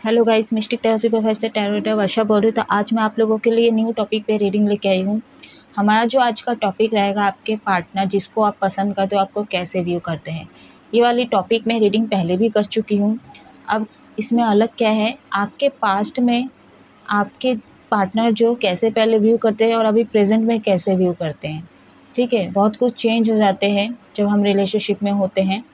Hello guys, mistake therapy professor से tarot वर्षा बोल रही हूँ। तो आज मैं आप लोगों के लिए न्यू टॉपिक पे रीडिंग लेके आई हूँ। हमारा जो आज का टॉपिक रहेगा, आपके पार्टनर जिसको आप पसंद करते हो आपको कैसे व्यू करते हैं। ये वाली टॉपिक मैं रीडिंग पहले भी कर चुकी हूँ। अब इसमें अलग क्या है, आपके पास्ट में आपके पार्टनर जो कैसे पहले व्यू करते हैं और अभी प्रेजेंट में कैसे व्यू करते हैं। ठीक है, बहुत कुछ चेंज हो जाते हैं जब हम रिलेशनशिप में होते हैं।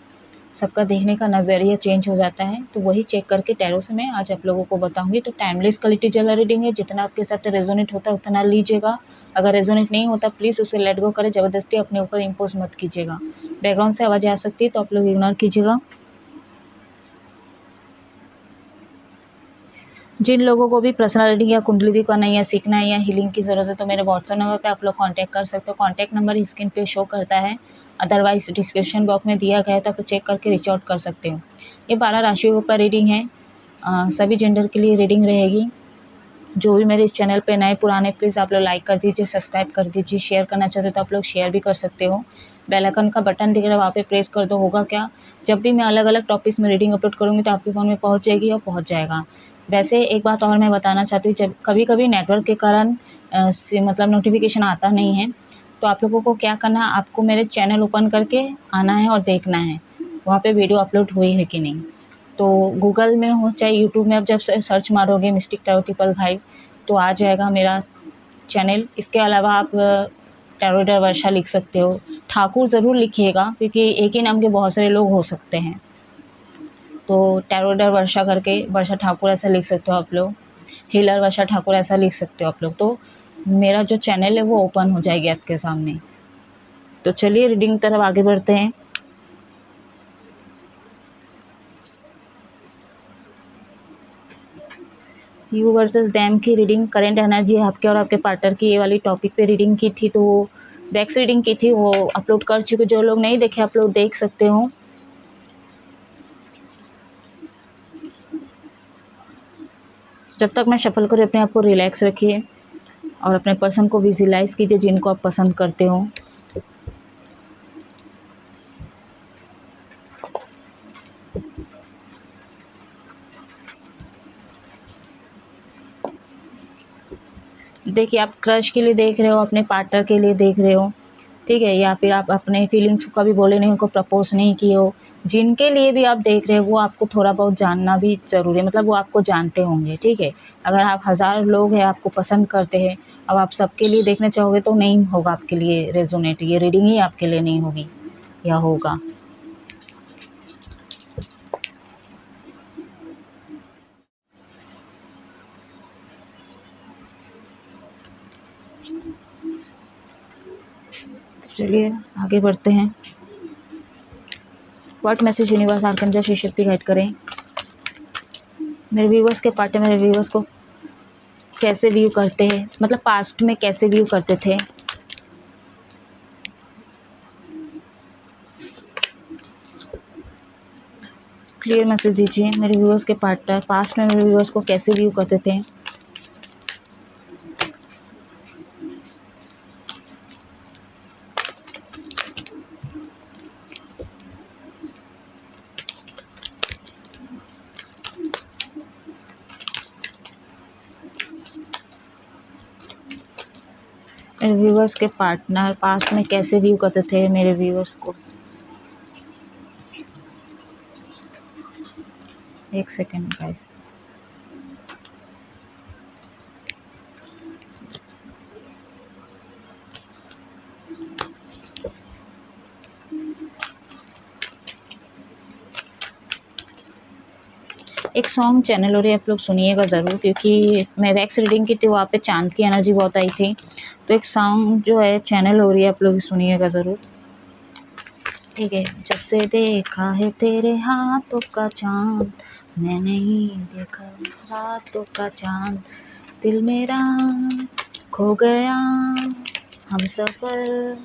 सबका देखने का नज़रिया चेंज हो जाता है। तो वही चेक करके टैरो से मैं आज आप लोगों को बताऊंगी। तो टाइमलेस क्वालिटी वाला रीडिंग है, जितना आपके साथ रेजोनेट होता है उतना लीजिएगा। अगर रेजोनेट नहीं होता प्लीज़ उसे लेट गो करें, ज़बरदस्ती अपने ऊपर इम्पोज मत कीजिएगा। बैकग्राउंड से आवाज़ आ सकती है तो आप लोग इग्नोर कीजिएगा। जिन लोगों को भी पर्सनल रीडिंग या कुंडली करना है या सीखना है या हीलिंग की ज़रूरत है तो मेरे व्हाट्सएप नंबर पे आप लोग कांटेक्ट कर सकते हो। कांटेक्ट नंबर स्क्रीन पे शो करता है, अदरवाइज डिस्क्रिप्शन बॉक्स में दिया गया है तो आप चेक करके रीच आउट कर सकते हो। ये 12 राशियों पर रीडिंग है। सभी जेंडर के लिए रीडिंग रहेगी। जो भी मेरे इस चैनल पे नए पुराने प्लीज़ आप लोग लाइक कर दीजिए, सब्सक्राइब कर दीजिए। शेयर करना चाहते हो तो आप लोग शेयर भी कर सकते हो। बेल आइकन का बटन दिख रहा है वहाँ पे प्रेस कर दो। होगा क्या, जब भी मैं अलग अलग टॉपिक्स में रीडिंग अपलोड करूँगी तो आपके फ़ोन में पहुँच जाएगी और पहुँच जाएगा। वैसे एक बात और मैं बताना चाहती हूँ, जब कभी कभी नेटवर्क के कारण मतलब नोटिफिकेशन आता नहीं है तो आप लोगों को क्या करना है, आपको मेरे चैनल ओपन करके आना है और देखना है वहाँ पे वीडियो अपलोड हुई है कि नहीं। तो गूगल में हो चाहे यूट्यूब में, आप जब सर्च मारोगे मिस्टिक टैरो ट्रिपल फाइव तो आ जाएगा मेरा चैनल। इसके अलावा आप टैरो वर्षा लिख सकते हो। ठाकुर ज़रूर लिखिएगा क्योंकि एक ही नाम के बहुत सारे लोग हो सकते हैं। तो टैरो वर्षा करके वर्षा ठाकुर ऐसा लिख सकते हो आप लोग। हीलर वर्षा ठाकुर ऐसा लिख सकते हो आप लोग। तो मेरा जो चैनल है वो ओपन हो जाएगी आपके सामने। तो चलिए रीडिंग तरफ आगे बढ़ते हैं। यू वर्सेस दैम की रीडिंग, करेंट एनर्जी आपके और आपके पार्टनर की, ये वाली टॉपिक पे रीडिंग की थी। तो वो बैक्स रीडिंग की थी, वो अपलोड कर चुके। जो लोग नहीं देखे आप लोग देख सकते हो। जब तक मैं शफल करूँ अपने आप को रिलैक्स रखिए और अपने पर्सन को विजुलाइज कीजिए जिनको आप पसंद करते हो। देखिए, आप क्रश के लिए देख रहे हो, अपने पार्टनर के लिए देख रहे हो, ठीक है, या फिर आप अपने फीलिंग्स को कभी बोले नहीं, उनको प्रपोज नहीं किए हो। जिनके लिए भी आप देख रहे हो वो आपको थोड़ा बहुत जानना भी ज़रूरी है, मतलब वो आपको जानते होंगे। ठीक है, अगर आप 1000 लोग हैं आपको पसंद करते हैं, अब आप सबके लिए देखना चाहोगे तो नहीं होगा आपके लिए रेजोनेट। ये रीडिंग ही आपके लिए नहीं होगी या होगा। चलिए आगे बढ़ते हैं। What message universe आर्कंजल Shri Shakti guide करें मेरे व्यूवर्स के पार्टनर, मेरे व्यूवर्स को कैसे व्यू करते हैं, मतलब पास्ट में कैसे व्यू करते थे। क्लियर मैसेज दीजिए मेरे व्यूवर्स के पार्टनर पास्ट में मेरे व्यूवर्स को कैसे व्यू करते थे। मेरे व्यूवर्स के पार्टनर पास्ट में कैसे व्यू करते थे मेरे व्यूवर्स को। एक सेकेंड गाइस। एक सॉन्ग चैनल हो रही है, आप लोग सुनिएगा ज़रूर, क्योंकि मैं वैक्स रीडिंग की थी वहाँ पे चांद की एनर्जी बहुत आई थी। तो एक सॉन्ग जो है चैनल हो रही है, आप लोग सुनिएगा ज़रूर। ठीक है। जब से देखा है तेरे हाथों का चांद, मैं नहीं देखा रातों का चांद, दिल मेरा खो गया, हम सफर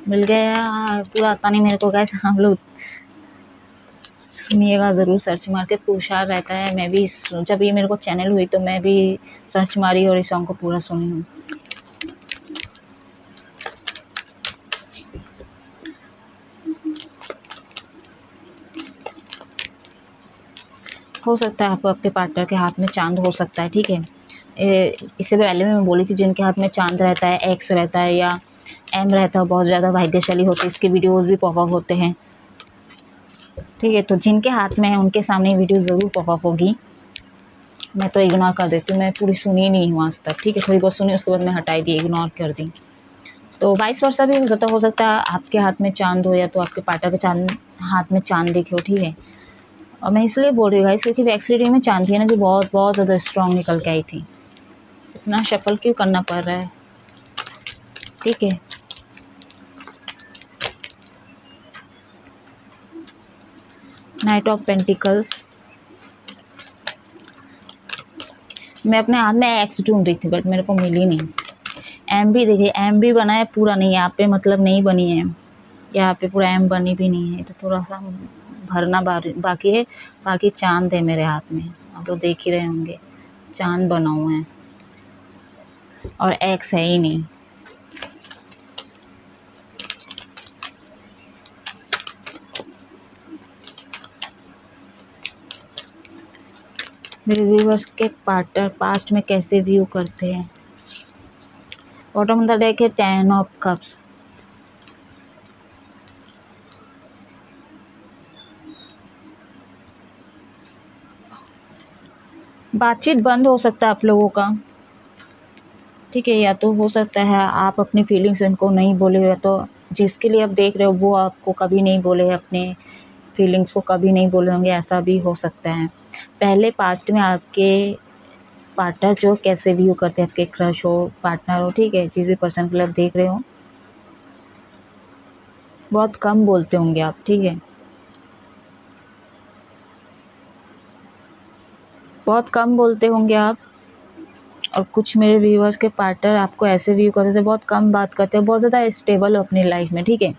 मिल गया। पूरा आता नहीं मेरे को गाइस, हम लोग सुनिएगा ज़रूर। सर्च मार के पूछा रहता है, मैं भी जब ये मेरे को चैनल हुई तो मैं भी सर्च मारी और इस सॉन्ग को पूरा सुनी हूँ। हो सकता है आपको आपके पार्टनर के हाथ में चांद हो सकता है, ठीक है। इससे पहले मैं बोली थी जिनके हाथ में चांद रहता है, एक्स रहता है या एम रहता है, बहुत ज़्यादा भाग्यशाली होते हैं, इसके वीडियोस भी पॉपअप होते हैं, ठीक है। तो जिनके हाथ में है उनके सामने वीडियो ज़रूर पॉपअप होगी। मैं तो इग्नोर कर देती हूँ, मैं पूरी सुनी नहीं हूँ आज तक, ठीक है। थोड़ी बहुत सुनी, उसके बाद मैं हटाई दी, इग्नोर कर दी। तो वाइस वर्सा भी हो सकता है आपके हाथ में चांद हो या तो आपके पार्टनर के हाथ में चांद दिखे हो, ठीक है। और मैं इसलिए बोल रही हूँ गाइस क्योंकि एक्स रीडिंग में चांद थी है ना, जो बहुत बहुत ज़्यादा स्ट्रॉन्ग निकल के आई थी। इतना शफल क्यों करना पड़ रहा है, ठीक है। नाइट ऑफ पेंटिकल्स, मैं अपने हाथ में एक्स ढूंढ रही थी बट मेरे को मिली नहीं। एम भी देखिए, एम भी बना है, पूरा नहीं, यहाँ पे मतलब नहीं बनी है, यहाँ पे पूरा एम बनी भी नहीं है, तो थोड़ा सा भरना बाकी है। बाकी चांद है मेरे हाथ में, आप लोग देख ही रहे होंगे, चांद बना हुआ है और एक्स है ही नहीं। मेरे व्यूवर्स के पार्टनर पास्ट में कैसे व्यू करते हैं। बॉटम ऑफ द डेक है 10 ऑफ कप्स। बातचीत बंद हो सकता है आप लोगों का, ठीक है। या तो हो सकता है आप अपनी फीलिंग्स उनको नहीं बोले, या तो जिसके लिए आप देख रहे हो वो आपको कभी नहीं बोले, अपने फीलिंग्स को कभी नहीं बोले होंगे, ऐसा भी हो सकता है। पहले पास्ट में आपके पार्टनर जो कैसे व्यू करते हैं, आपके क्रश हो, पार्टनर हो, ठीक है, जिस भी पर्सन के लिए आप देख रहे हो, बहुत कम बोलते होंगे आप, ठीक है। बहुत कम बोलते होंगे आप। और कुछ मेरे व्यूअर्स के पार्टनर आपको ऐसे व्यू करते थे, बहुत कम बात करते हो, बहुत ज़्यादा स्टेबल हो अपनी लाइफ में, ठीक है।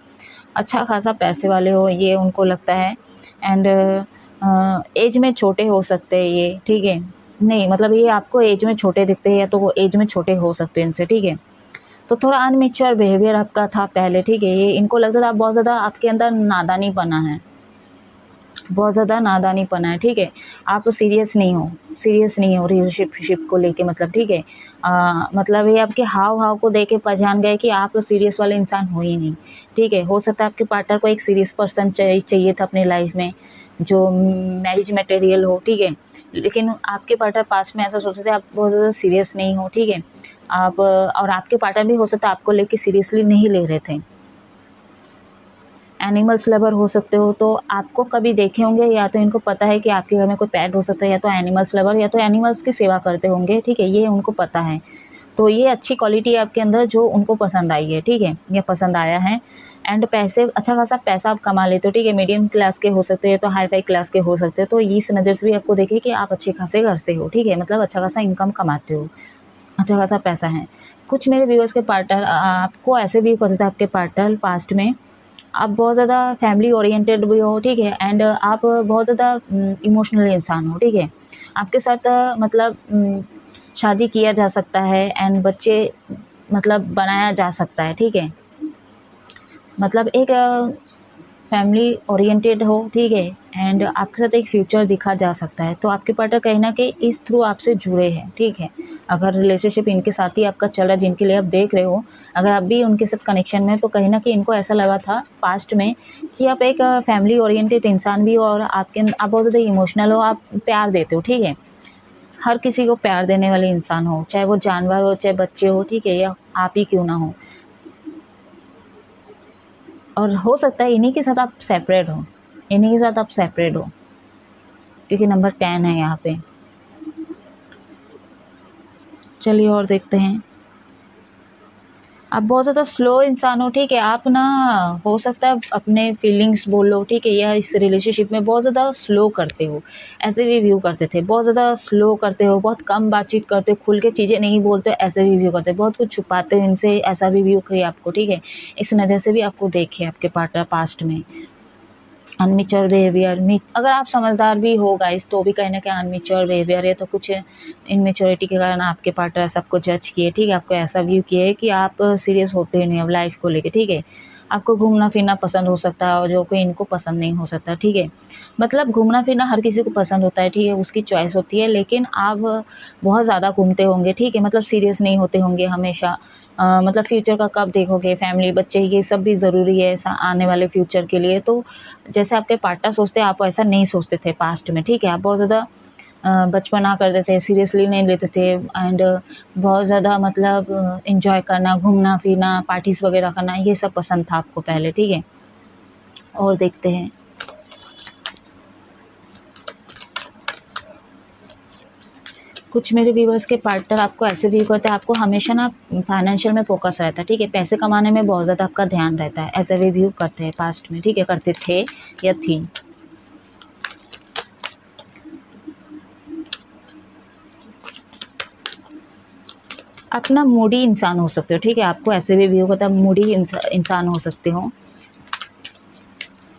अच्छा खासा पैसे वाले हो ये उनको लगता है। एंड एज में छोटे हो सकते हैं ये, ठीक है। नहीं मतलब ये आपको एज में छोटे दिखते हैं या तो वो एज में छोटे हो सकते हैं इनसे, ठीक है। तो थोड़ा अनमेच्योर बिहेवियर आपका था पहले, ठीक है। ये इनको लगता था आप बहुत ज़्यादा, आपके अंदर नादानी पना है, बहुत ज़्यादा नादानी पना है, ठीक है। आप सीरियस नहीं हो रिलेशनशिप को लेके, मतलब, ठीक है। मतलब ये आपके हाव भाव को देख के पहचान गए कि आप सीरियस वाले इंसान हो ही नहीं, ठीक है। हो सकता है आपके पार्टनर को एक सीरियस पर्सन चाहिए था अपनी लाइफ में, जो मैरिज मटेरियल हो, ठीक है। लेकिन आपके पार्टनर पास में ऐसा सोचते थे आप बहुत ज़्यादा सीरियस नहीं हो, ठीक है। आप और आपके पार्टनर भी हो सकता है आपको लेके सीरियसली नहीं ले रहे थे। एनिमल्स लवर हो सकते हो, तो आपको कभी देखे होंगे, या तो इनको पता है कि आपके घर में कोई पेट हो सकता है, या तो एनिमल्स लवर, या तो एनिमल्स की सेवा करते होंगे, ठीक है। ये उनको पता है, तो ये अच्छी क्वालिटी है आपके अंदर जो उनको पसंद आई है, ठीक है, ये पसंद आया है। एंड पैसे, अच्छा खासा पैसा आप कमा लेते हो, ठीक है। मीडियम क्लास के हो सकते हैं तो हाई फाई क्लास के हो सकते हो, तो इस नज़र से भी आपको देखे कि आप अच्छे खासे घर से हो, ठीक है। मतलब अच्छा खासा इनकम कमाते हो, अच्छा खासा पैसा है। कुछ मेरे व्यूअर्स के पार्टनर आपको ऐसे व्यू करते थे, आपके पार्टनर पास्ट में आप बहुत ज़्यादा फैमिली ओरिएंटेड भी हो, ठीक है। एंड आप बहुत ज़्यादा इमोशनल इंसान हो, ठीक है। आपके साथ मतलब शादी किया जा सकता है एंड बच्चे मतलब बनाया जा सकता है, ठीक है। मतलब एक फैमिली ओरिएंटेड हो, ठीक है। एंड आपके साथ एक फ्यूचर दिखा जा सकता है, तो आपके पार्टनर कहीं ना कहीं इस थ्रू आपसे जुड़े हैं, ठीक है। अगर रिलेशनशिप इनके साथ ही आपका चल रहा है, जिनके लिए आप देख रहे हो, अगर आप भी उनके साथ कनेक्शन में, तो कहीं ना कहीं इनको ऐसा लगा था पास्ट में कि आप एक फैमिली ओरिएंटेड इंसान भी हो, और आप बहुत ज़्यादा इमोशनल हो, आप प्यार देते हो, ठीक है। हर किसी को प्यार देने वाले इंसान हो, चाहे वो जानवर हो, चाहे बच्चे हो, ठीक है, या आप ही क्यों ना हो। और हो सकता है इन्हीं के साथ आप सेपरेट हो, इन्हीं के साथ आप सेपरेट हो, क्योंकि नंबर 10 है यहाँ पे। चलिए और देखते हैं। आप बहुत ज़्यादा स्लो इंसान हो, ठीक है। आप ना, हो सकता है अपने फीलिंग्स बोलो, ठीक है, या इस रिलेशनशिप में बहुत ज़्यादा स्लो करते हो, ऐसे भी व्यू करते थे। बहुत ज़्यादा स्लो करते हो, बहुत कम बातचीत करते हो, खुल के चीज़ें नहीं बोलते, ऐसे भी व्यू करते हो, बहुत कुछ छुपाते हो इनसे, ऐसा भी व्यू किया आपको, ठीक है। इस नज़र से भी आपको देखे आपके पार्टनर पास्ट में। अनमेच्योर बिहेवियर, अगर आप समझदार भी हो गाइस, तो भी कहीं ना कहीं अनमेच्योर बिहेवियर है, तो कुछ इनमेच्योरिटी के कारण आपके पार्टनर सबको जज किए, ठीक है। आपको ऐसा व्यू किए कि आप सीरियस होते ही नहीं अब लाइफ को लेके, ठीक है। आपको घूमना फिरना पसंद हो सकता है और जो कोई इनको पसंद नहीं हो सकता, ठीक है। मतलब घूमना फिरना हर किसी को पसंद होता है, ठीक है, उसकी चॉइस होती है, लेकिन आप बहुत ज़्यादा घूमते होंगे, ठीक है, मतलब सीरियस नहीं होते होंगे हमेशा। मतलब फ्यूचर का कब देखोगे, फैमिली, बच्चे, ये सब भी ज़रूरी है आने वाले फ्यूचर के लिए। तो जैसे आपके पार्टनर सोचते हैं, आप ऐसा नहीं सोचते थे पास्ट में, ठीक है। आप बहुत ज़्यादा बचपना करते थे, सीरियसली नहीं लेते थे, एंड बहुत ज़्यादा मतलब एंजॉय करना, घूमना फिरना, पार्टीज़ वगैरह करना, ये सब पसंद था आपको पहले, ठीक है। और देखते हैं, कुछ मेरे व्यूअर्स के पार्टनर आपको ऐसे व्यू करते हैं, आपको हमेशा ना फाइनेंशियल में फोकस रहता है, ठीक है, पैसे कमाने में बहुत ज़्यादा आपका ध्यान रहता है, ऐसे भी व्यू करते हैं पास्ट में, ठीक है, करते थे या थी। अपना मूडी इंसान हो सकते हो, ठीक है, आपको ऐसे भी व्यू करता है, मूडी इंसान हो सकते हो,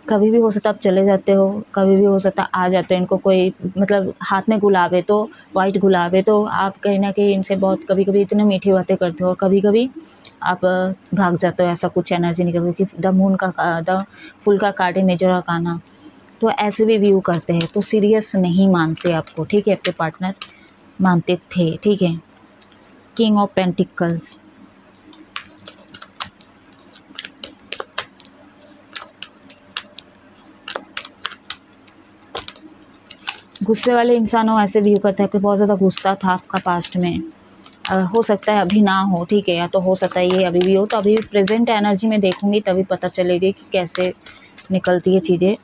कभी भी हो सकता है आप चले जाते हो, कभी भी हो सकता है आ जाते हैं, इनको कोई मतलब हाथ में गुलाब है तो, वाइट गुलाब है तो आप कहीं ना कहीं इनसे बहुत कभी कभी इतने मीठी बातें करते हो और कभी कभी आप भाग जाते हो, ऐसा कुछ एनर्जी निकल कि द मून का द फुल का काटे मेजर का आना। तो ऐसे भी व्यू करते हैं, तो सीरियस नहीं मानते आपको, ठीक है, आपके पार्टनर मानते थे, ठीक है। किंग ऑफ पेंटिकल्स, गुस्से वाले इंसान हो, ऐसे व्यू करता है कि बहुत ज़्यादा गुस्सा था आपका पास्ट में। हो सकता है अभी ना हो, ठीक है, या तो हो सकता है ये अभी भी हो, तो अभी प्रेजेंट एनर्जी में देखूंगी तभी पता चलेगी कि कैसे निकलती है चीज़ें।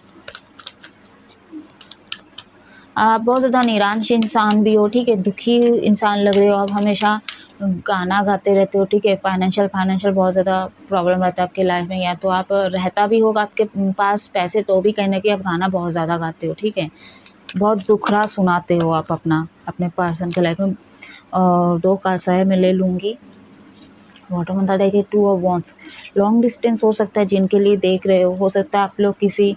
आप बहुत ज़्यादा निराश इंसान भी हो, ठीक है, दुखी इंसान लग रहे हो, आप हमेशा गाना गाते रहते हो, ठीक है, फाइनेंशियल बहुत ज़्यादा प्रॉब्लम रहता है आपके लाइफ में, या तो आप रहता भी होगा आपके पास पैसे तो भी कहीं ना कहीं आप गाना बहुत ज़्यादा गाते हो, ठीक है, बहुत दुखड़ा सुनाते हो आप अपने पर्सन के लाइफ में। और 2 कार्ड्स है, मैं ले लूँगी। बॉटम ऑफ द डेक है 2 ऑफ वॉन्ड्स, लॉन्ग डिस्टेंस हो सकता है जिनके लिए देख रहे हो सकता है आप लोग किसी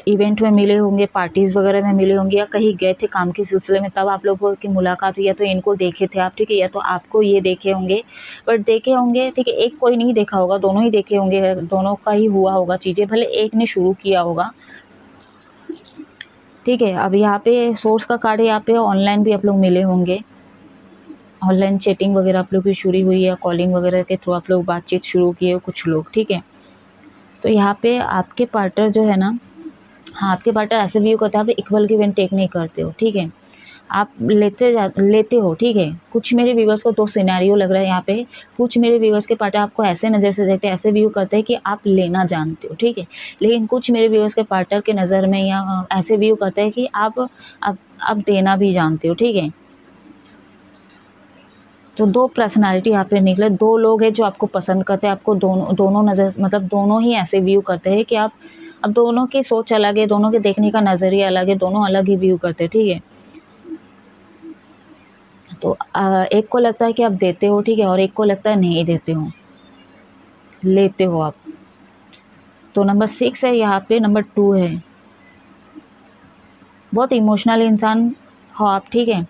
इवेंट में मिले होंगे, पार्टीज़ वगैरह में मिले होंगे, या कहीं गए थे काम के सिलसिले में, तब आप लोगों की मुलाकात हुई, या तो इनको देखे थे आप, ठीक है, या तो आपको ये देखे होंगे, बट देखे होंगे, ठीक है, एक कोई नहीं देखा होगा, दोनों ही देखे होंगे, दोनों का ही हुआ होगा चीज़ें, भले एक ने शुरू किया होगा, ठीक है। अब यहाँ पे सोर्स का कार्ड है, यहाँ पे ऑनलाइन भी आप लोग मिले होंगे, ऑनलाइन चैटिंग वगैरह आप लोग की शुरू हुई है, कॉलिंग वगैरह के थ्रू आप लोग बातचीत शुरू किए हो कुछ लोग, ठीक है। तो यहाँ पे आपके पार्टनर जो है ना, हाँ, आपके पार्टनर ऐसे व्यू करते हैं, आप इक्वल गिव एंड टेक नहीं करते हो, ठीक है, आप लेते हो, ठीक है। कुछ मेरे व्यूवर्स को 2 सिनेरियो लग रहा है यहाँ पे, कुछ मेरे व्यूवर्स के पार्टनर आपको ऐसे नज़र से देखते हैं, ऐसे व्यू करते हैं कि आप लेना जानते हो, ठीक है, लेकिन कुछ मेरे व्यूवर्स के पार्टनर के नज़र में या ऐसे व्यू करते हैं कि आप देना भी जानते हो, ठीक है। तो 2 पर्सनैलिटी यहाँ पे निकले, 2 लोग हैं जो आपको पसंद करते हैं, आपको दोनों नज़र मतलब दोनों ही ऐसे व्यू करते हैं कि आप, अब दोनों की सोच अलग है, दोनों के देखने का नज़रिया अलग है, दोनों अलग ही व्यू करते हैं, ठीक है। तो एक को लगता है कि आप देते हो, ठीक है, और एक को लगता है नहीं देते हो, लेते हो आप। तो नंबर 6 है यहाँ पे, नंबर 2 है, बहुत इमोशनल इंसान हो आप, ठीक है,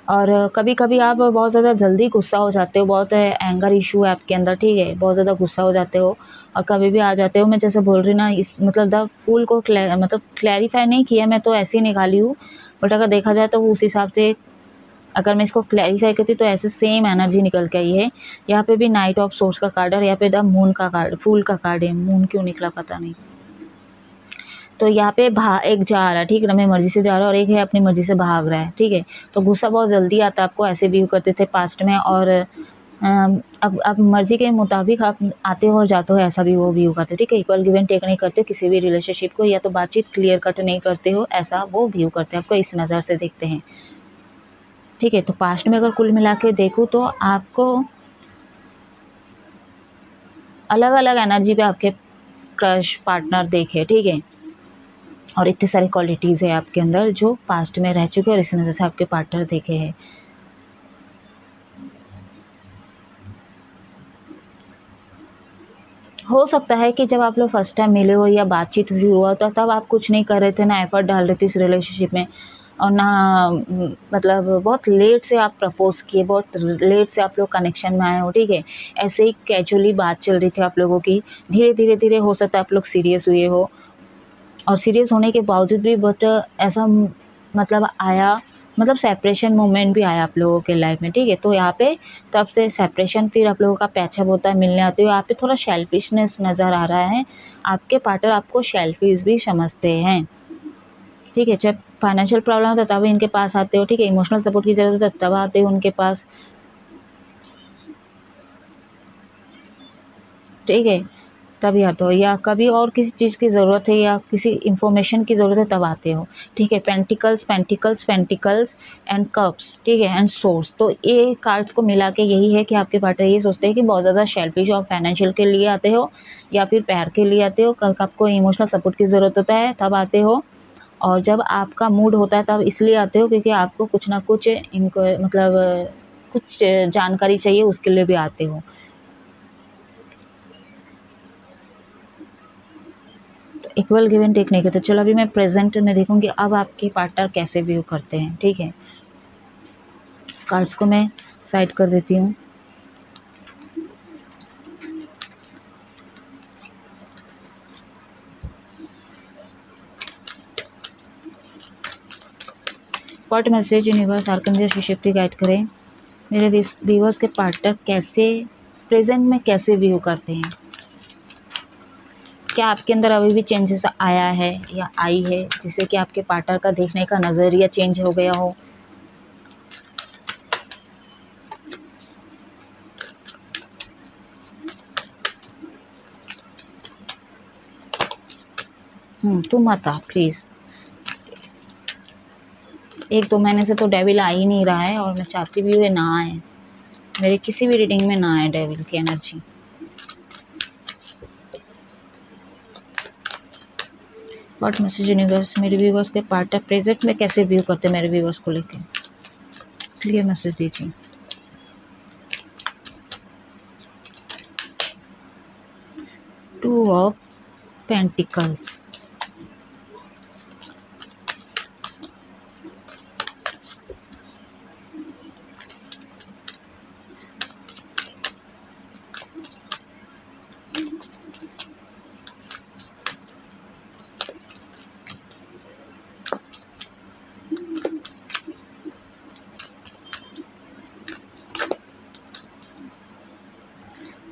और कभी कभी आप बहुत ज़्यादा जल्दी गुस्सा हो जाते हो, बहुत एंगर इशू है आपके अंदर, ठीक है, बहुत ज़्यादा गुस्सा हो जाते हो और कभी भी आ जाते हो। मैं जैसे बोल रही ना, इस मतलब द फूल को मतलब क्लैरिफाई नहीं किया, मैं तो ऐसे ही निकाली हूँ, बट अगर देखा जाए तो उस हिसाब से अगर मैं इसको क्लैरिफाई करती तो ऐसे सेम एनर्जी निकल के आई है। यहाँ पे भी नाइट ऑफ सोर्स का कार्ड और यहाँ पे द मून का कार्ड, फूल का कार्ड है, मून क्यों निकला पता नहीं। तो यहाँ पे एक जा रहा है, ठीक है, अपनी मर्जी से जा रहा है, और एक है अपनी मर्जी से भाग रहा है, ठीक है। तो गुस्सा बहुत जल्दी आता है आपको, ऐसे व्यू करते थे पास्ट में, और अब मर्जी के मुताबिक आप आते हो और जाते हो, ऐसा भी वो व्यू करते, ठीक है। इक्वल गिव एंड टेक नहीं करते किसी भी रिलेशनशिप को, या तो बातचीत क्लियर कट नहीं करते हो, ऐसा वो व्यू करते हैं, आपको इस नज़र से देखते हैं, ठीक है। तो पास्ट में अगर कुल मिला के देखूँ तो आपको अलग अलग एनर्जी पे आपके क्रश पार्टनर देखे, ठीक है, और इतनी सारी क्वालिटीज़ है आपके अंदर जो पास्ट में रह चुके हैं और इस नज़र से आपके पार्टनर देखे हैं। हो सकता है कि जब आप लोग फर्स्ट टाइम मिले हो या बातचीत शुरू हुआ तो तब आप कुछ नहीं कर रहे थे ना, एफर्ट डाल रहे थे इस रिलेशनशिप में, और ना मतलब बहुत लेट से आप प्रपोज़ किए, बहुत लेट से आप लोग कनेक्शन में आए हो, ठीक है। ऐसे ही कैजुअली बात चल रही थी आप लोगों की, धीरे-धीरे हो सकता है आप लोग सीरियस हुए हो, और सीरियस होने के बावजूद भी बट ऐसा मतलब आया, मतलब सेपरेशन मोमेंट भी आया आप लोगों के लाइफ में, ठीक है। तो यहाँ पे तब से सेपरेशन, फिर आप लोगों का पैचअप होता है, मिलने आते हो। यहाँ पे थोड़ा सेल्फिशनेस नज़र आ रहा है, आपके पार्टनर आपको सेल्फिश भी समझते हैं, ठीक है। जब फाइनेंशियल प्रॉब्लम होता है तब इनके पास आते हो, ठीक है। इमोशनल सपोर्ट की ज़रूरत है तब आते हो उनके पास, ठीक है। तभी आते हो, या कभी और किसी चीज़ की ज़रूरत है या किसी इन्फॉर्मेशन की ज़रूरत है तब आते हो, ठीक है। Pentacles pentacles pentacles and cups, ठीक है, एंड सोर्स। तो ये कार्ड्स को मिला के यही है कि आपके पार्टनर ये सोचते हैं कि बहुत ज़्यादा सेल्फिश और फाइनेंशियल के लिए आते हो, या फिर प्यार के लिए आते हो, कल आपको इमोशनल सपोर्ट की ज़रूरत होता है तब आते हो, और जब आपका मूड होता है तब इसलिए आते हो क्योंकि आपको कुछ ना कुछ इनको मतलब कुछ जानकारी चाहिए, उसके लिए भी आते हो। इक्वल गिव एंड टेक नहीं करते। चलो अभी मैं प्रेजेंट में देखूंगी अब आपके पार्टनर कैसे व्यू करते हैं, ठीक है। कार्ड्स को मैं साइड कर देती हूँ। व्हाट मैसेज यूनिवर्स आर्कंजल शक्ति गाइड करें मेरे व्यूअर्स के पार्टनर कैसे प्रेजेंट में कैसे व्यू करते हैं। क्या आपके अंदर अभी भी चेंजेस आया है या आई है जिससे कि आपके पार्टनर का देखने का नज़रिया चेंज हो गया हो। तू मत आ प्लीज़। 1-2 महीने से तो डेविल आ ही नहीं रहा है, और मैं चाहती भी हूँ ये ना आए, मेरे किसी भी रीडिंग में ना आए डेविल की एनर्जी। व्हाट मैसेज यूनिवर्स मेरे व्यूवर्स के पार्टनर प्रेजेंट में कैसे व्यू करते हैं मेरे व्यूवर्स को लेके, क्लियर मैसेज दीजिए। टू ऑफ पेंटिकल्स,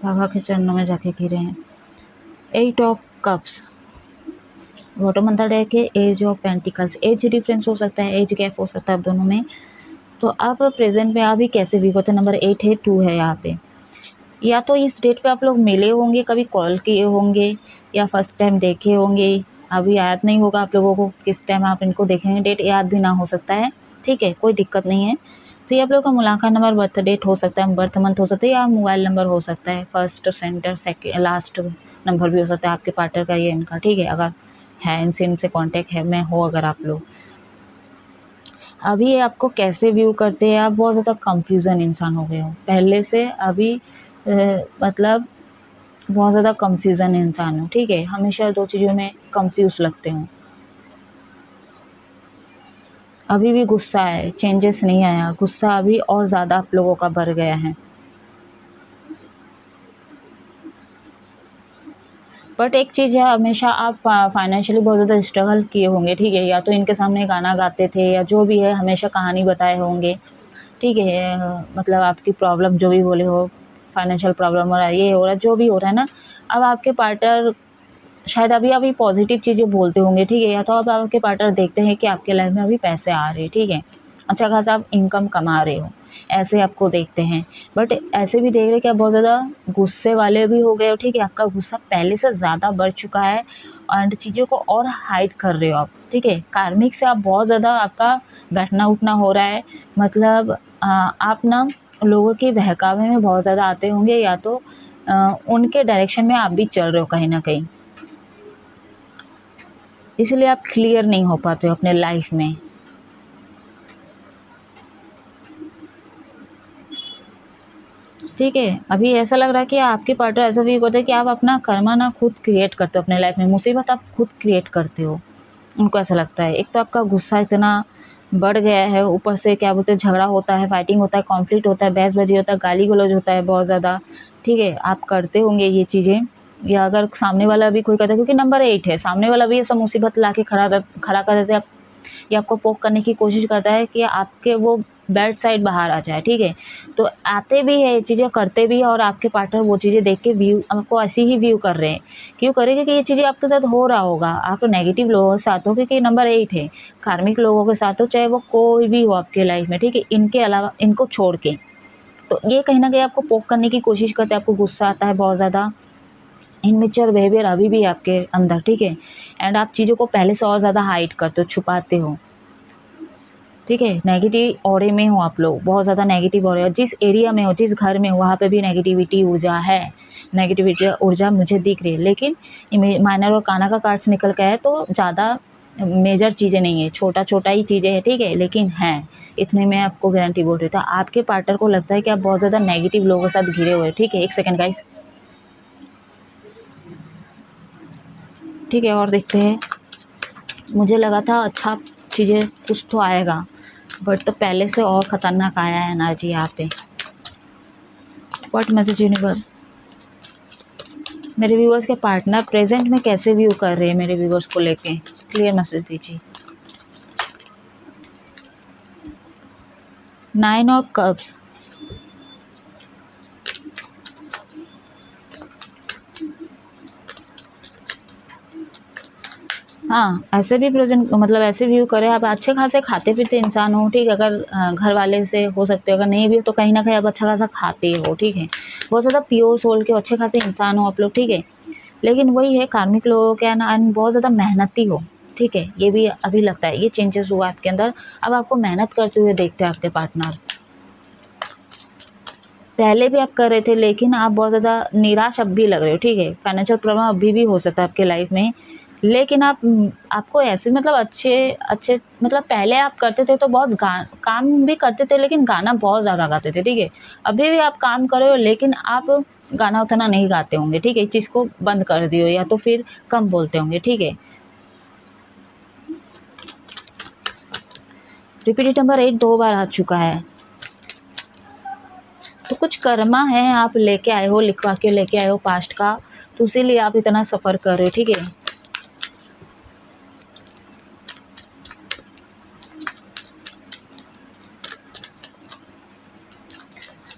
बाबा के चरणों में जाके गिरे हैं। 8 of cups, bottom of the deck है ace of pentacles. Age difference हो सकता है, एज गैप हो सकता है आप दोनों में। तो आप प्रेजेंट में अभी कैसे व्यू करते हैं। नंबर 8 है, 2 है यहाँ पे। या तो इस डेट पे आप लोग मिले होंगे, कभी कॉल किए होंगे, या फर्स्ट टाइम देखे होंगे। अभी याद नहीं होगा आप लोगों को किस टाइम आप इनको देखेंगे, डेट याद भी ना हो सकता है, ठीक है, कोई दिक्कत नहीं है। तो ये आप लोग का मुलाकात नंबर, बर्थ डेट हो सकता है, बर्थ मंथ हो सकता है, या मोबाइल नंबर हो सकता है, first centre second last number भी हो सकता है आपके पार्टनर का, ये इनका, ठीक है। अगर है इनसे कॉन्टेक्ट है में हो अगर आप लोग, अभी ये आपको कैसे व्यू करते हैं। आप बहुत ज़्यादा कंफ्यूजन इंसान हो गए हो पहले से, अभी मतलब बहुत ज़्यादा कंफ्यूजन इंसान हो, ठीक है। हमेशा 2 चीज़ों में कंफ्यूज लगते हो। अभी भी गुस्सा है, चेंजेस नहीं आया, गुस्सा अभी और ज़्यादा आप लोगों का बढ़ गया है। बट एक चीज़ है, हमेशा आप फाइनेंशियली बहुत ज़्यादा स्ट्रगल किए होंगे, ठीक है। या तो इनके सामने गाना गाते थे, या जो भी है हमेशा कहानी बताए होंगे, ठीक है। मतलब आपकी प्रॉब्लम जो भी बोले हो, फाइनेंशियल प्रॉब्लम हो रहा है, ये हो रहा है, जो भी हो रहा है ना, अब आपके पार्टनर शायद अभी अभी पॉजिटिव चीज़ें बोलते होंगे, ठीक है। या तो अब आपके पार्टनर देखते हैं कि आपके लाइफ में अभी पैसे आ रहे हैं, ठीक है, अच्छा खासा आप इनकम कमा रहे हो, ऐसे आपको देखते हैं। बट ऐसे भी देख रहे हैं कि आप बहुत ज़्यादा गुस्से वाले भी हो गए हो, ठीक है। आपका गुस्सा पहले से ज़्यादा बढ़ चुका है, एंड चीज़ों को और हाइड कर रहे हो आप, ठीक है। कार्मिक से आप बहुत ज़्यादा आपका बैठना उठना हो रहा है, मतलब आप ना लोगों के बहकावे में बहुत ज़्यादा आते होंगे, या तो उनके डायरेक्शन में आप भी चल रहे हो कहीं ना कहीं, इसलिए आप क्लियर नहीं हो पाते हो अपने लाइफ में। ठीक है, अभी ऐसा लग रहा है कि आपके पार्टनर ऐसा भी होता है कि आप अपना कर्मा ना खुद क्रिएट करते हो अपने लाइफ में, मुसीबत आप खुद क्रिएट करते हो, उनको ऐसा लगता है। एक तो आपका गुस्सा इतना बढ़ गया है, ऊपर से क्या बोलते हैं झगड़ा होता है, फाइटिंग होता है, कॉन्फ्लिक्ट होता है, बहसबाजी होता है, गाली गलौज होता है बहुत ज़्यादा, ठीक है। आप करते होंगे ये चीज़ें, या अगर सामने वाला भी कोई करता है, क्योंकि नंबर 8 है, सामने वाला भी ये सब मुसीबत ला के खड़ा कर देते हैं, या आपको पोक करने की कोशिश करता है कि आपके वो बैड साइड बाहर आ जाए, ठीक है। तो आते भी है ये चीज़ें, करते भी है, और आपके पार्टनर वो चीज़ें देख के व्यू आपको ऐसी ही व्यू कर रहे हैं। क्यों करेंगे कि ये चीज़ें आपके साथ हो रहा होगा, आप नेगेटिव लोगों के साथ हो, क्योंकि नंबर 8 है, कार्मिक लोगों के साथ हो, चाहे वो कोई भी हो आपके लाइफ में, ठीक है। इनके अलावा, इनको छोड़ के, तो ये कहीं न कहीं आपको पोक करने की कोशिश करते हैं, आपको गुस्सा आता है बहुत ज़्यादा, इनमेच्योर बिहेवियर अभी भी आपके अंदर, ठीक है। एंड आप चीज़ों को पहले से और ज़्यादा हाइड करते हो, छुपाते हो, ठीक है। नेगेटिव ऑरे में हो आप लोग, बहुत ज़्यादा नेगेटिव ऑरे, और जिस एरिया में हो, जिस घर में हो, वहाँ पे भी नेगेटिविटी ऊर्जा है, नेगेटिविटी ऊर्जा मुझे दिख रही है। लेकिन माइनर और काना का कार्ड्स निकल के है, तो ज़्यादा मेजर चीज़ें नहीं है, छोटा छोटा ही चीज़ें हैं, ठीक है। लेकिन हैं, इतने में आपको गारंटी बोल रही था। आपके पार्टनर को लगता है कि आप बहुत ज़्यादा नेगेटिव लोगों के साथ घिरे हुए हैं, ठीक है। एक सेकेंड गाइस, ठीक है। और देखते हैं, मुझे लगा था अच्छा चीज़ें कुछ तो आएगा, बट तो पहले से और ख़तरनाक आया है एनर्जी यहाँ पे। व्हाट मैसेज यूनिवर्स, मेरे व्यूअर्स के पार्टनर प्रेजेंट में कैसे व्यू कर रहे हैं मेरे व्यूअर्स को लेके, क्लियर मैसेज दीजिए। 9 ऑफ कप्स, हाँ, ऐसे भी प्रेजेंट मतलब ऐसे व्यू करें, आप अच्छे खासे खाते पीते इंसान हो, ठीक है। अगर घर वाले से हो सकते हो, अगर नहीं भी हो तो कहीं ना कहीं आप अच्छा खासा खाते हो, ठीक है। बहुत ज़्यादा प्योर सोल के अच्छे खासे इंसान हो आप लोग, ठीक है। लेकिन वही है, कार्मिक लोगों के ना बहुत ज़्यादा मेहनती हो, ठीक है। ये भी अभी लगता है, ये चेंजेस हुआ आपके अंदर। अब आपको मेहनत करते हुए देखते हैं आपके पार्टनर। पहले भी आप कर रहे थे, लेकिन आप बहुत ज़्यादा निराश अब भी लग रहे हो, ठीक है। फाइनेंशियल प्रॉब्लम अभी भी हो सकता है आपके लाइफ में, लेकिन आपको ऐसे मतलब अच्छे अच्छे मतलब पहले आप करते थे तो बहुत काम भी करते थे, लेकिन गाना बहुत ज़्यादा गाते थे, ठीक है। अभी भी आप काम कर रहे हो, लेकिन आप गाना उतना नहीं गाते होंगे, ठीक है। इस चीज़ को बंद कर दियो, या तो फिर कम बोलते होंगे, ठीक है। रिपीटेड नंबर 8 2 बार आ चुका है, तो कुछ कर्मा है आप लेके आए हो, लिखवा के लेके आए हो पास्ट का, तो इसीलिए आप इतना सफ़र कर रहे हो, ठीक है।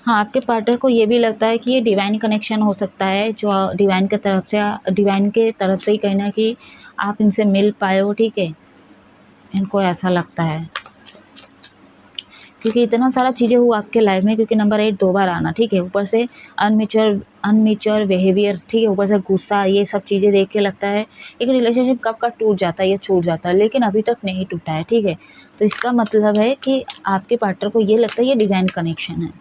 हाँ, आपके पार्टनर को ये भी लगता है कि ये डिवाइन कनेक्शन हो सकता है, जो डिवाइन के तरफ से ही कहीं ना कहीं आप इनसे मिल पाए हो, ठीक है। इनको ऐसा लगता है, क्योंकि इतना सारा चीज़ें हुआ आपके लाइफ में, क्योंकि नंबर 8 2 बार आना, ठीक है। ऊपर से अनमेच्योर बिहेवियर, ठीक है। ऊपर से गुस्सा, ये सब चीज़ें देख के लगता है एक रिलेशनशिप कब का टूट जाता है, ये छूट जाता है, लेकिन अभी तक नहीं टूटा है, ठीक है। तो इसका मतलब है कि आपके पार्टनर को ये लगता है ये डिवाइन कनेक्शन है।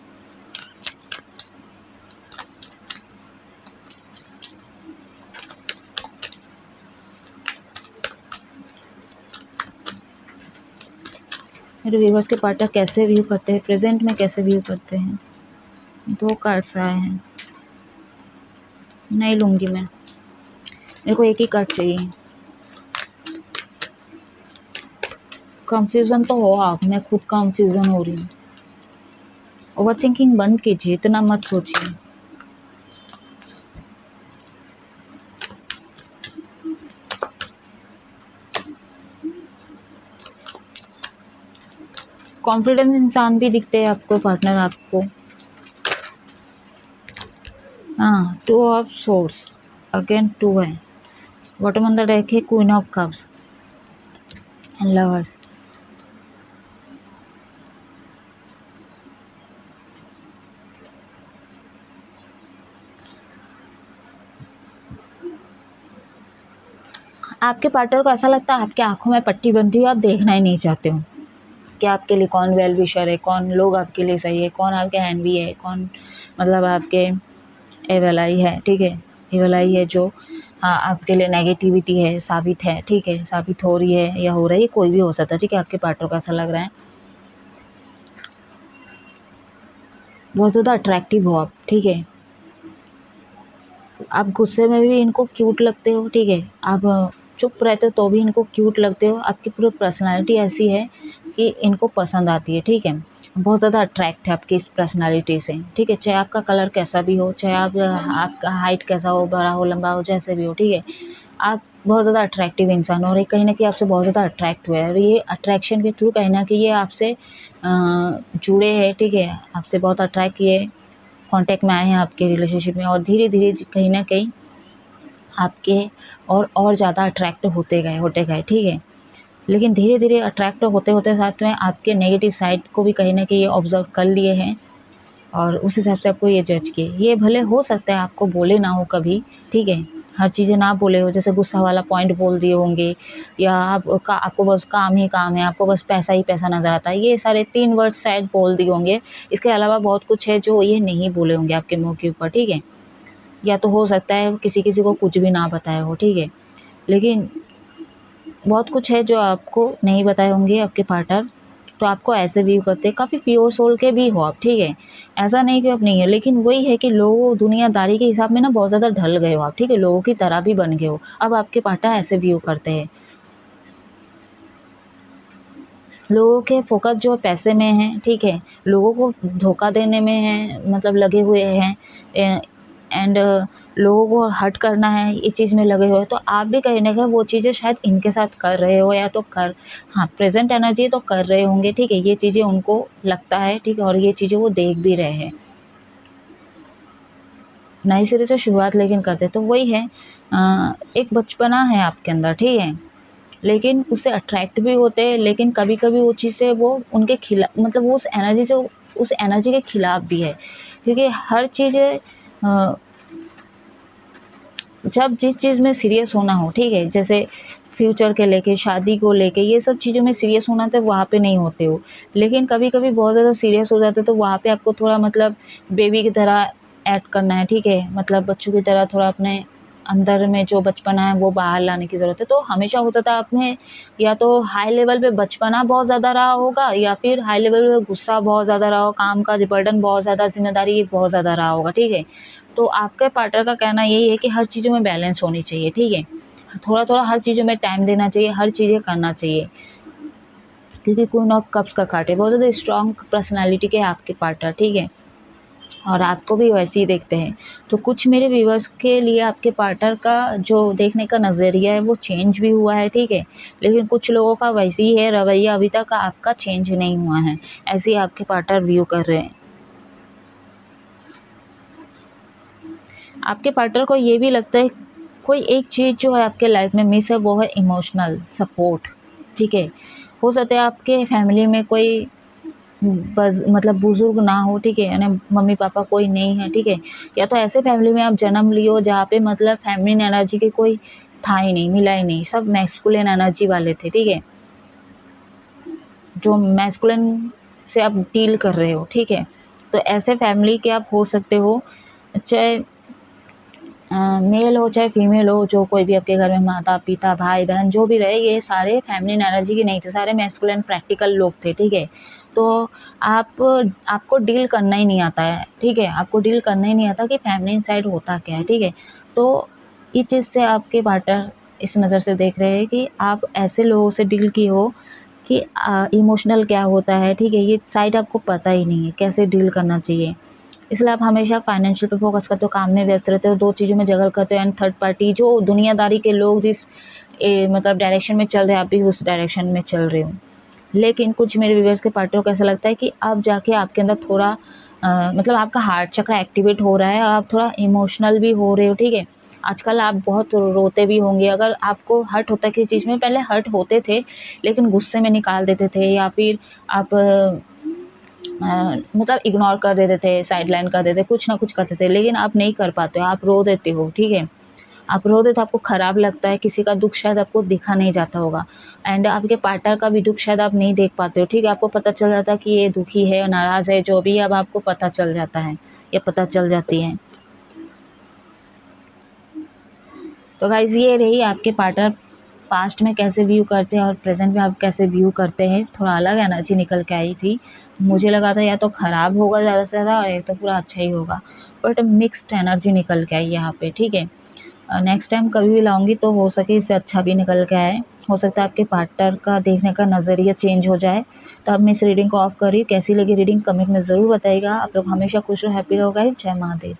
मेरे व्यूवर्स के पार्टनर कैसे व्यू करते हैं, प्रेजेंट में कैसे व्यू करते हैं। 2 कार्ड्स आए हैं, नहीं लूँगी मैं, मेरे को एक ही कार्ड चाहिए। कंफ्यूजन तो हो आप, मैं खुद कंफ्यूजन हो रही हूँ। ओवर थिंकिंग बंद कीजिए, इतना मत सोचिए। कॉन्फिडेंस इंसान भी दिखते हैं आपको पार्टनर आपको। हाँ, 2 ऑफ सोर्ड्स, अगेन 2 है। बॉटम ऑन द डेक है क्वीन ऑफ कप्स, लवर्स। आपके पार्टनर को ऐसा लगता है आपकी आंखों में पट्टी बंधी हुई, आप देखना ही नहीं चाहते हो कि आपके लिए कौन वेल विशर है, कौन लोग आपके लिए सही है, कौन आपके हैंडवी है, कौन मतलब आपके एवलाई है, ठीक है। एवलाई है जो हाँ आपके लिए नेगेटिविटी है, साबित है, ठीक है। साबित हो रही है या हो रही है, कोई भी हो सकता है, ठीक है। आपके पार्टनर को ऐसा लग रहा है बहुत ज़्यादा अट्रैक्टिव हो आप, ठीक है। आप गुस्से में भी इनको क्यूट लगते हो, ठीक है। आप चुप रहते हो तो भी इनको क्यूट लगते हो। आपकी पूरी पर्सनालिटी ऐसी है कि इनको पसंद आती है, ठीक है। बहुत ज़्यादा अट्रैक्ट है आपकी इस पर्सनालिटी से, ठीक है। चाहे आपका कलर कैसा भी हो, चाहे आपका हाइट कैसा हो, बड़ा हो, लंबा हो, जैसे भी हो, ठीक है। आप बहुत ज़्यादा अट्रैक्टिव इंसान हो और ये कहीं न कहीं आपसे बहुत ज़्यादा अट्रैक्ट हुए हैं और ये अट्रैक्शन के थ्रू कहीं न कहीं ये आपसे जुड़े हैं, ठीक है। आपसे बहुत अट्रैक्ट किए, कॉन्टैक्ट में आए हैं आपके रिलेशनशिप में और धीरे-धीरे कहीं न कहीं आपके और ज़्यादा अट्रैक्ट होते गए, ठीक है। लेकिन धीरे-धीरे अट्रैक्ट होते-होते साथ में आपके नेगेटिव साइड को भी कहीं न कहीं ये ऑब्ज़र्व कर लिए हैं और उस हिसाब से आपको ये जज किए। ये भले हो सकता है आपको बोले ना हो कभी, ठीक है। हर चीज़ें ना बोले हो, जैसे गुस्सा वाला पॉइंट बोल दिए होंगे या आपको बस काम ही काम है, आपको बस पैसा ही पैसा नज़र आता है। ये सारे 3 वर्ड शायद बोल दिए होंगे। इसके अलावा बहुत कुछ है जो ये नहीं बोले होंगे आपके मुँह के ऊपर, ठीक है। या तो हो सकता है किसी-किसी को कुछ भी ना बताया हो, ठीक है। लेकिन बहुत कुछ है जो आपको नहीं बताए होंगे आपके पार्टनर, तो आपको ऐसे व्यू करते हैं, काफ़ी प्योर सोल के भी हो आप, ठीक है। ऐसा नहीं कि आप नहीं है, लेकिन वही है कि लोग दुनियादारी के हिसाब में ना बहुत ज़्यादा ढल गए हो आप, ठीक है, लोगों की तरह भी बन गए हो। अब आपके पार्टनर ऐसे व्यू करते हैं। लोगों के फोकस जो पैसे में है, ठीक है, लोगों को धोखा देने में है, मतलब लगे हुए हैं एंड लोगों को हर्ट करना है, इस चीज़ में लगे हुए हैं। तो आप भी कहीं न कहीं वो चीज़ें शायद इनके साथ कर रहे हो या तो हाँ, प्रेज़ेंट एनर्जी तो कर रहे होंगे, ठीक है, ये चीज़ें उनको लगता है, ठीक है, और ये चीज़ें वो देख भी रहे हैं। नए सिरे से शुरुआत लेकिन करते तो वही है, एक बचपना है आपके अंदर, ठीक है, लेकिन उससे अट्रैक्ट भी होते हैं, लेकिन कभी-कभी वो चीज़ से वो उनके मतलब वो उस एनर्जी के खिलाफ भी है। क्योंकि हर चीज़ जब जिस चीज़ में सीरियस होना हो, ठीक है, जैसे फ्यूचर के लेके, शादी को लेके, ये सब चीज़ों में सीरियस होना तो वहाँ पे नहीं होते हो। लेकिन कभी-कभी बहुत ज़्यादा सीरियस हो जाते हो तो वहाँ पे आपको थोड़ा मतलब बेबी की तरह एक्ट करना है, ठीक है, मतलब बच्चों की तरह थोड़ा अपने अंदर में जो बचपना है वो बाहर लाने की ज़रूरत है। तो हमेशा हो जाता है आप में या तो हाई लेवल पे बचपना बहुत ज़्यादा रहा होगा या फिर हाई लेवल पे गुस्सा बहुत ज़्यादा रहा हो, काम का बर्डन बहुत ज़्यादा, ज़िम्मेदारी बहुत ज़्यादा रहा होगा, ठीक है। तो आपके पार्टनर का कहना यही है कि हर चीज़ों में बैलेंस होनी चाहिए, ठीक है। थोड़ा-थोड़ा हर चीज़ों में टाइम देना चाहिए, हर चीज़ें करना चाहिए। क्योंकि क्वीन ऑफ कप्स का कार्ड है, बहुत ज़्यादा स्ट्रॉन्ग पर्सनैलिटी के आपके पार्टनर, ठीक है। और आपको भी वैसे ही देखते हैं। तो कुछ मेरे व्यूअर्स के लिए आपके पार्टनर का जो देखने का नज़रिया है वो चेंज भी हुआ है, ठीक है। लेकिन कुछ लोगों का वैसे ही है रवैया, अभी तक आपका चेंज नहीं हुआ है। ऐसे ही आपके पार्टनर व्यू कर रहे हैं। आपके पार्टनर को ये भी लगता है कोई एक चीज़ जो है आपके लाइफ में मिस है, वो है इमोशनल सपोर्ट, ठीक है। हो सकता है आपके फैमिली में कोई बस मतलब बुजुर्ग ना हो, ठीक है, यानी मम्मी पापा कोई नहीं है, ठीक है, या तो ऐसे फैमिली में आप जन्म लिए हो जहाँ पे मतलब फेमिनिन एनर्जी की कोई था ही नहीं, मिला ही नहीं, सब मैस्कुलिन एनर्जी वाले थे, ठीक है, जो मैस्कुलिन से आप डील कर रहे हो, ठीक है। तो ऐसे फैमिली के आप हो सकते हो, चाहे मेल हो चाहे फीमेल हो, जो कोई भी आपके घर में माता पिता भाई बहन जो भी रहे, ये सारे फेमिनिन एनर्जी के नहीं थे, सारे मैस्कुलिन प्रैक्टिकल लोग थे, ठीक है। तो आपको डील करना ही नहीं आता है, ठीक है, आपको डील करना ही नहीं आता कि फेमिनिन साइड होता क्या है, ठीक है। तो इस चीज़ से आपके पार्टनर इस नज़र से देख रहे हैं कि आप ऐसे लोगों से डील किए हो कि इमोशनल क्या होता है, ठीक है, ये साइड आपको पता ही नहीं है कैसे डील करना चाहिए। इसलिए आप हमेशा फाइनेंशियल पे फोकस करते हो, काम में व्यस्त रहते हो, 2 चीज़ों में जगल करते हो एंड थर्ड पार्टी जो दुनियादारी के लोग जिस मतलब डायरेक्शन में चल रहे हैं, आप भी उस डायरेक्शन में चल रहे हो। लेकिन कुछ मेरे व्यूअर्स के पार्टनर को ऐसा लगता है कि अब जाके आपके अंदर थोड़ा मतलब आपका हार्ट चक्र एक्टिवेट हो रहा है, आप थोड़ा इमोशनल भी हो रहे हो, ठीक है। आजकल आप बहुत रोते भी होंगे, अगर आपको हर्ट होता है किसी चीज़ में, पहले हर्ट होते थे, लेकिन गुस्से में निकाल देते थे या फिर आप मतलब इग्नोर कर देते थे, साइडलाइन कर देते, कुछ ना कुछ करते थे, लेकिन आप नहीं कर पाते हो, आप रो देते हो, ठीक है। आप रो देते हो, आपको खराब लगता है, किसी का दुःख शायद आपको दिखा नहीं जाता होगा एंड आपके पार्टनर का भी दुःख शायद आप नहीं देख पाते हो, ठीक है। आपको पता चल जाता है कि ये दुखी है, नाराज़ है, जो भी है, अब आपको पता चल जाता है या पता चल जाती है। तो गाइज़ ये रही आपके पार्टनर पास्ट में कैसे व्यू करते हैं और प्रेजेंट में आप कैसे व्यू करते हैं। थोड़ा अलग एनर्जी निकल के आई थी, मुझे लगा था या तो ख़राब होगा ज़्यादा से ज़्यादा और या तो पूरा अच्छा ही होगा, बट मिक्स्ड एनर्जी निकल के आई यहाँ पे, ठीक है। नेक्स्ट टाइम कभी भी लाऊंगी तो हो सके इससे अच्छा भी निकल के आए। हो सकता है आपके पार्टनर का देखने का नज़रिया चेंज हो जाए। तो अब मैं इस रीडिंग को ऑफ कर रही हूँ। कैसी लगी रीडिंग कमेंट में ज़रूर बताइएगा। आप लोग हमेशा खुश रहो, हैप्पी रहो गाइस। जय महादेव।